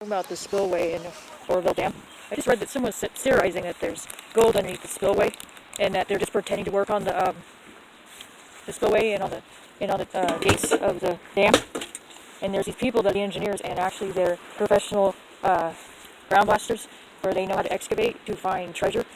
About the spillway in Oroville Dam. I just read that someone's theorizing that there's gold underneath the spillway, and that they're just pretending to work on the spillway and on the gates of the dam. And there's these people that are the engineers, and actually they're professional ground blasters, where they know how to excavate to find treasure.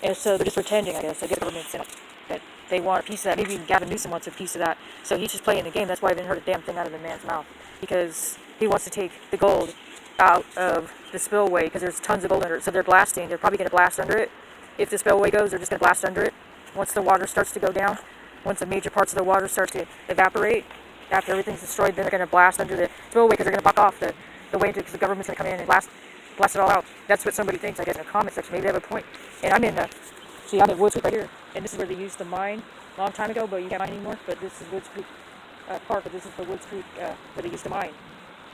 And so they're just pretending, I guess, the government's that they want a piece of that. Maybe even Gavin Newsom wants a piece of that. So he's just playing the game. That's why I haven't heard a damn thing out of the man's mouth, because he wants to take the gold out of the spillway, because there's tons of gold under it. So they're blasting. They're probably going to blast under it. If the spillway goes, they're just going to blast under it. Once the water starts to go down, once the major parts of the water start to evaporate, after everything's destroyed, then they're going to blast under the spillway, because they're going to block off the way, because the government's going to come in and blast it all out. That's what somebody thinks, I guess, in the comment section. Maybe they have a point. And I'm in Woods Creek right here, and this is where they used to mine a long time ago, but you can't mine anymore. But this is Woods Creek Park, but this is the Woods Creek where they used to mine,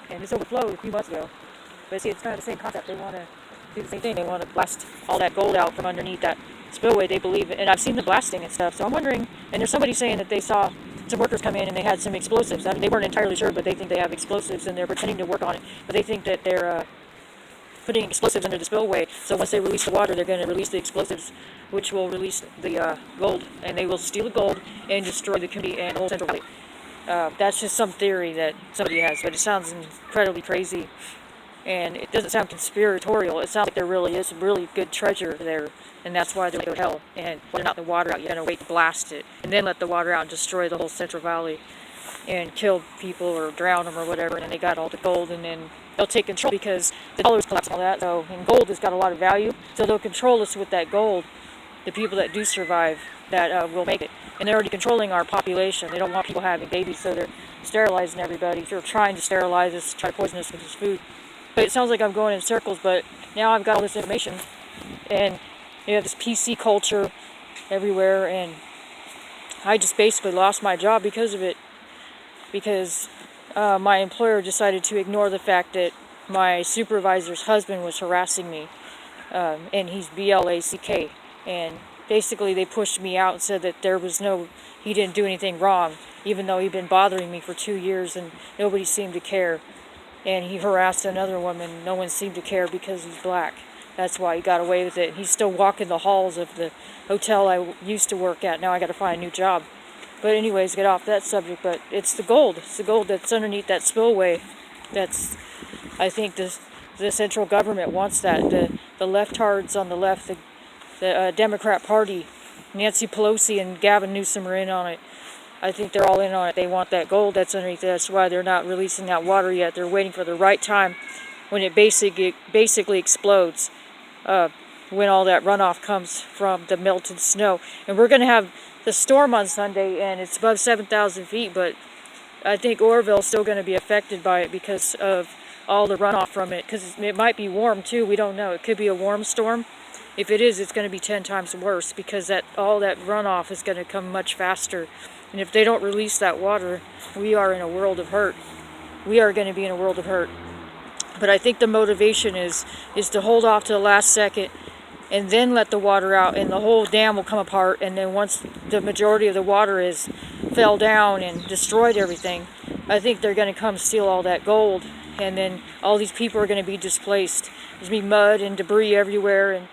and this overflowed a few months ago. But see, it's kind of the same concept. They want to do the same thing. They want to blast all that gold out from underneath that spillway, they believe. And I've seen the blasting and stuff. So I'm wondering, and there's somebody saying that they saw some workers come in and they had some explosives. I mean, they weren't entirely sure, but they think they have explosives, and they're pretending to work on it. But they think that they're putting explosives under the spillway. So once they release the water, they're going to release the explosives, which will release the gold. And they will steal the gold and destroy the community and the whole Central Valley. That's just some theory that somebody has, but it sounds incredibly crazy. And it doesn't sound conspiratorial. It sounds like there really is some really good treasure there, and that's why they're going to go to hell. And letting out the water out, you're going to wait to blast it, and then let the water out and destroy the whole Central Valley, and kill people or drown them or whatever. And then they got all the gold, and then they'll take control, because the dollar's collapsing and all that. So, and gold has got a lot of value, so they'll control us with that gold. The people that do survive, that will make it. And they're already controlling our population. They don't want people having babies, so they're sterilizing everybody. They're trying to sterilize us, try to poison us with this food. But it sounds like I'm going in circles, but now I've got all this information, and you have this PC culture everywhere, and I just basically lost my job because of it, because my employer decided to ignore the fact that my supervisor's husband was harassing me, and he's BLACK, and basically they pushed me out and said that he didn't do anything wrong, even though he'd been bothering me for 2 years and nobody seemed to care. And he harassed another woman. No one seemed to care because he's black. That's why he got away with it. He's still walking the halls of the hotel I used to work at. Now I got to find a new job. But anyways, get off that subject. But it's the gold. It's the gold that's underneath that spillway. I think the central government wants that. The leftards on the left, the Democrat Party, Nancy Pelosi and Gavin Newsom are in on it. I think they're all in on it. They want that gold that's underneath. That's why they're not releasing that water yet. They're waiting for the right time when it basically explodes, when all that runoff comes from the melted snow. And we're going to have the storm on Sunday, and it's above 7,000 feet, but I think Oroville's still going to be affected by it because of all the runoff from it, because it might be warm too. We don't know. It could be a warm storm. If it is, it's going to be 10 times worse, because all that runoff is going to come much faster. And if they don't release that water, we are in a world of hurt. We are going to be in a world of hurt. But I think the motivation is to hold off to the last second and then let the water out, and the whole dam will come apart. And then once the majority of the water fell down and destroyed everything, I think they're going to come steal all that gold. And then all these people are going to be displaced. There's going to be mud and debris everywhere, and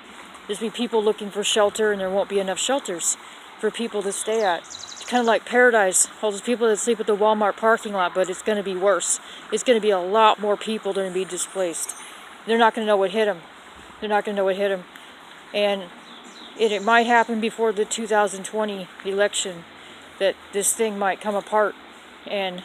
there's going to be people looking for shelter, and there won't be enough shelters for people to stay at. Kind of like paradise, all those people that sleep at the Walmart parking lot, but it's going to be worse. It's going to be a lot more people that are going to be displaced. They're not going to know what hit them. They're not going to know what hit them. And it might happen before the 2020 election that this thing might come apart, and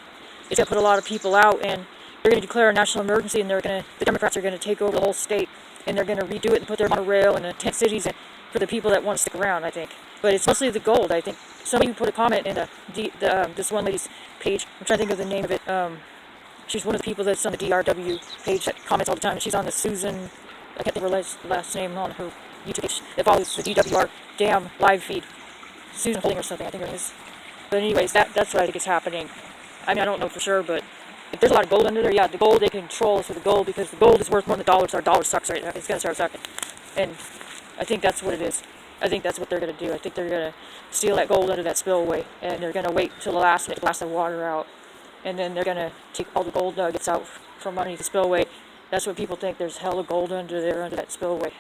it's going to put a lot of people out, and they're going to declare a national emergency, and the Democrats are going to take over the whole state, and they're going to redo it and put their monorail in the tent cities for the people that want to stick around, I think. But it's mostly the gold, I think. Somebody put a comment in this one lady's page. I'm trying to think of the name of it. She's one of the people that's on the DRW page that comments all the time. She's on the Susan, I can't think of her last name on her YouTube page, that follows the DWR Dam live feed. Susan Holding or something, I think it is. But anyways, that's what I think is happening. I mean, I don't know for sure, but if there's a lot of gold under there, yeah, the gold, they control us with the gold, because the gold is worth more than the dollar, so our dollar sucks right now. It's going to start sucking. And I think that's what it is. I think that's what they're going to do. I think they're going to steal that gold under that spillway, and they're going to wait till the last minute to blast the water out, and then they're going to take all the gold nuggets out from underneath the spillway That's what people think. There's hella gold under there, under that spillway.